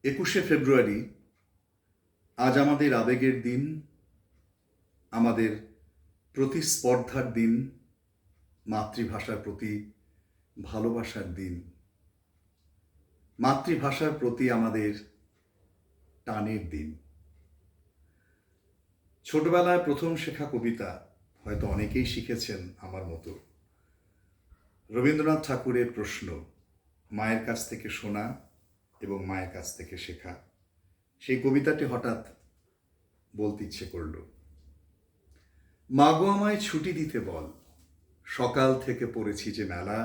21শে ফেব্রুয়ারি আজ আমাদের আবেগের দিন, আমাদের প্রতিস্পর্ধার দিন, মাতৃভাষার প্রতি ভালোবাসার দিন, মাতৃভাষার প্রতি আমাদের টানের দিন। ছোটবেলায় প্রথম শেখা কবিতা হয়তো অনেকেই শিখেছেন আমার মতো। রবীন্দ্রনাথ ঠাকুরের প্রশ্ন, মায়ের কাছ থেকে শোনা এবং মায়ের কাছ থেকে শেখা। সেই কবিতাটি হঠাৎ বলতে ইচ্ছে করল। মাগো আমায় ছুটি দিতে বল, সকাল থেকে পড়েছি যে মেলা,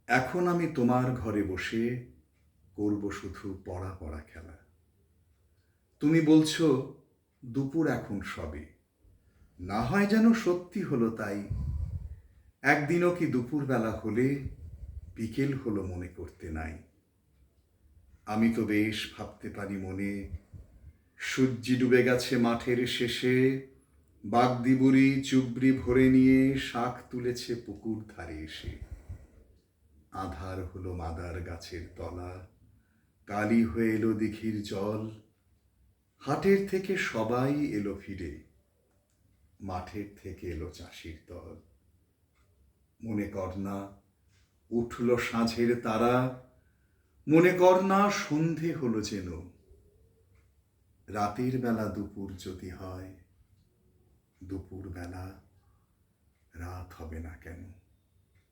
এখন আমি তোমার ঘরে বসে করব শুধু পড়া পড়া খেলা। তুমি বলছো দুপুর এখন সবে, না হয় যেন সত্যি হলো তাই। একদিনও কি দুপুরবেলা হলে বিকেল হলো মনে করতে নাই। আমি তো বেশ ভাবতে পারি মনে, সূর্যি ডুবে গেছে মাঠের শেষে, বাগদিবুড়ি চুবড়ি ভরে নিয়ে শাক তুলেছে পুকুর ধারে এসে। আধার হলো মাদার গাছের তলা, কালি হয়ে এলো দিঘির জল। হাটের থেকে সবাই এলো ফিরে, মাঠের থেকে এলো চাষির দল। মনে কর না উঠল সাঁঝের তারা, মনে কর না সন্ধে হলো যেন। রাতের বেলা দুপুর যদি হয়, দুপুর বেলা রাত হবে না কেন।